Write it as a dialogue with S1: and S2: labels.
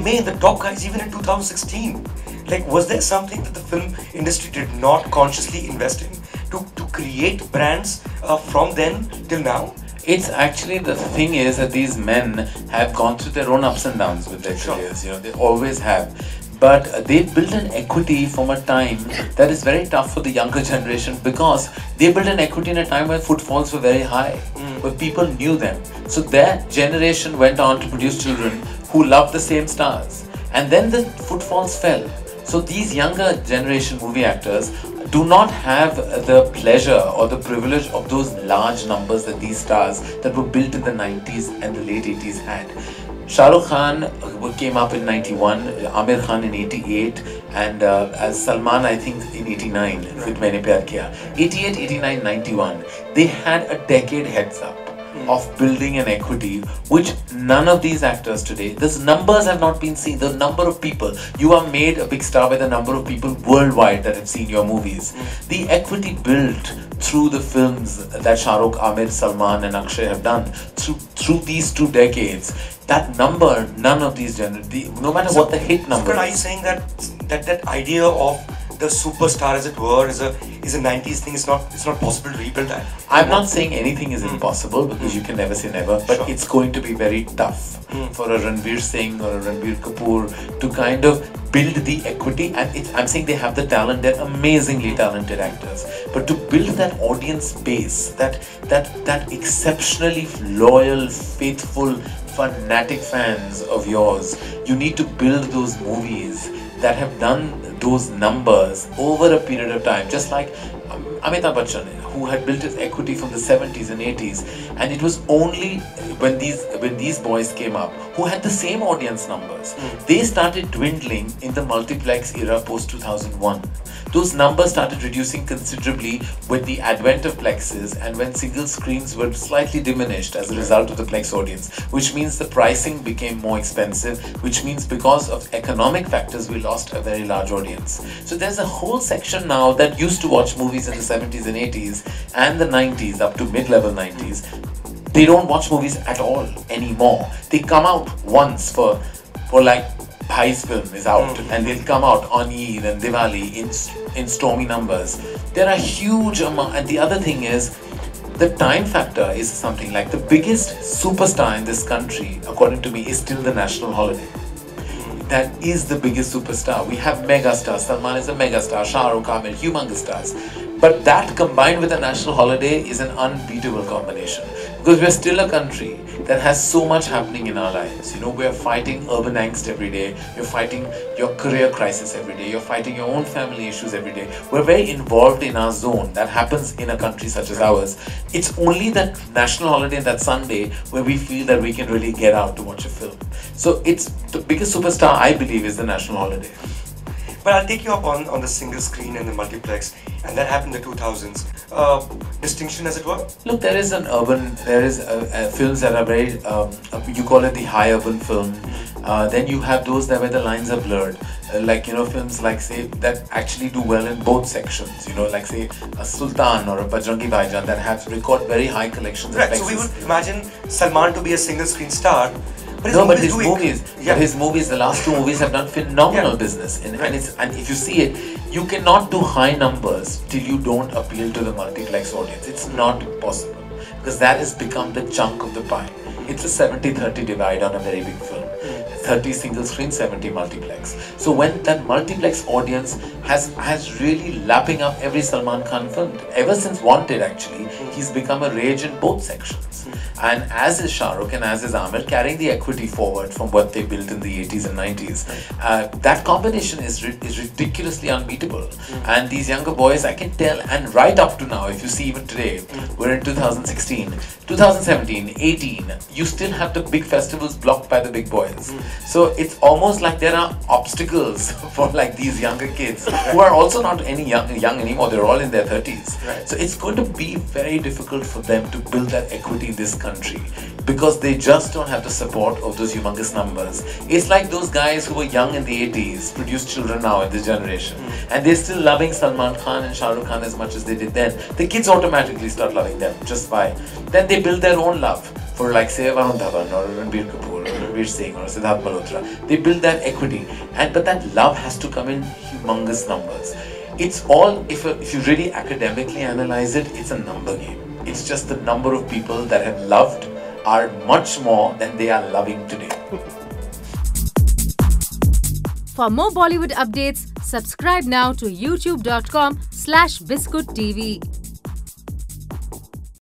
S1: remain the top guys even in 2016. Like, was there something that the film industry did not consciously invest in to create brands from then till now?
S2: It's actually, the thing is that these men have gone through their own ups and downs with their
S1: Sure.
S2: careers, they always have. But they built an equity from a time that is very tough for the younger generation, because they built an equity in a time when footfalls were very high, where people knew them. So their generation went on to produce children who loved the same stars. And then the footfalls fell. So these younger generation movie actors do not have the pleasure or the privilege of those large numbers that these stars that were built in the 90s and the late 80s had. Shah Rukh Khan came up in 91, Amir Khan in 88, and as Salman, I think, in 89 with Maine Pyar Kiya. 88, 89, 91, they had a decade heads up of building an equity, which none of these actors today, those numbers have not been seen. The number of people, you are made a big star by the number of people worldwide that have seen your movies. The equity built through the films that Shah Rukh, Amir, Salman and Akshay have done through these 2 decades, that number, none of these no matter what the hit number
S1: But are you saying that that idea of the superstar, as it were, is a 90s thing? It's not possible to rebuild that.
S2: I'm not saying anything is impossible, because you can never say never, but
S1: Sure.
S2: it's going to be very tough for a Ranveer Singh or a Ranbir Kapoor to kind of build the equity. And I'm saying they have the talent, they're amazingly talented actors, but to build that audience base, that exceptionally loyal, faithful, fanatic fans of yours, you need to build those movies that have done those numbers over a period of time. Just like Amitabh Bachchan, who had built his equity from the 70s and 80s, and it was only when these boys came up, who had the same audience numbers, they started dwindling in the multiplex era post 2001. Those numbers started reducing considerably with the advent of plexes, and when single screens were slightly diminished as a result of the plex audience, which means the pricing became more expensive, which means because of economic factors we lost a very large audience. So there's a whole section now that used to watch movies in the 70s and 80s and the 90s up to mid-level 90s. They don't watch movies at all anymore. They come out once for like Bhai's film is out, and they'll come out on Eid and Diwali in stormy numbers. There are huge amount, and the other thing is the time factor is something like the biggest superstar in this country, according to me, is still the national holiday. That is the biggest superstar. We have mega stars. Salman is a mega star. Shah Rukh, Amir, humongous stars. But that combined with a national holiday is an unbeatable combination, because we're still a country that has so much happening in our lives. We're fighting urban angst every day. You're fighting your career crisis every day. You're fighting your own family issues every day. We're very involved in our zone. That happens in a country such as ours. It's only that national holiday, that Sunday, where we feel that we can really get out to watch a film. So it's the biggest superstar, I believe, is the national holiday.
S1: But I'll take you up on the single screen and the multiplex, and that happened in the 2000s. Distinction, as it were?
S2: Look, there is films that are very, you call it the high urban film. Then you have those where the lines are blurred. Films like, say, that actually do well in both sections. Like, say, a Sultan or a Bajrangi Bhaijaan that have record very high collections.
S1: Right, so we would imagine Salman to be a single screen star.
S2: But his movies, the last 2 movies have done phenomenal business, and if you see it, you cannot do high numbers till you don't appeal to the multiplex audience. It's not possible, because that has become the chunk of the pie. It's a 70-30 divide on a very big film. 30 single screen, 70 multiplex. So when that multiplex audience has really lapping up every Salman Khan film, ever since Wanted actually, he's become a rage in both sections. And as is Shah Rukh and as is Amir, carrying the equity forward from what they built in the 80s and 90s. That combination is ridiculously unbeatable. And these younger boys, I can tell, and right up to now, if you see even today, we're in 2016, 2017, 18, you still have the big festivals blocked by the big boys. So it's almost like there are obstacles for like these younger kids who are also not any young anymore. They're all in their 30s.
S1: Right.
S2: So it's going to be very difficult for them to build that equity in this country, because they just don't have the support of those humongous numbers. It's like those guys who were young in the 80s produce children now in this generation, and they're still loving Salman Khan and Shah Rukh Khan as much as they did then. The kids automatically start loving them just by. Then they build their own love for, like, say, Varun Dhawan or Ranbir Kapoor or Ranveer Singh or Siddharth Malhotra. They build that equity, but that love has to come in humongous numbers. It's all, if you really academically analyze it, it's a number game. It's just the number of people that have loved are much more than they are loving today.
S3: For more Bollywood updates, subscribe now to youtube.com/BiscuitTV.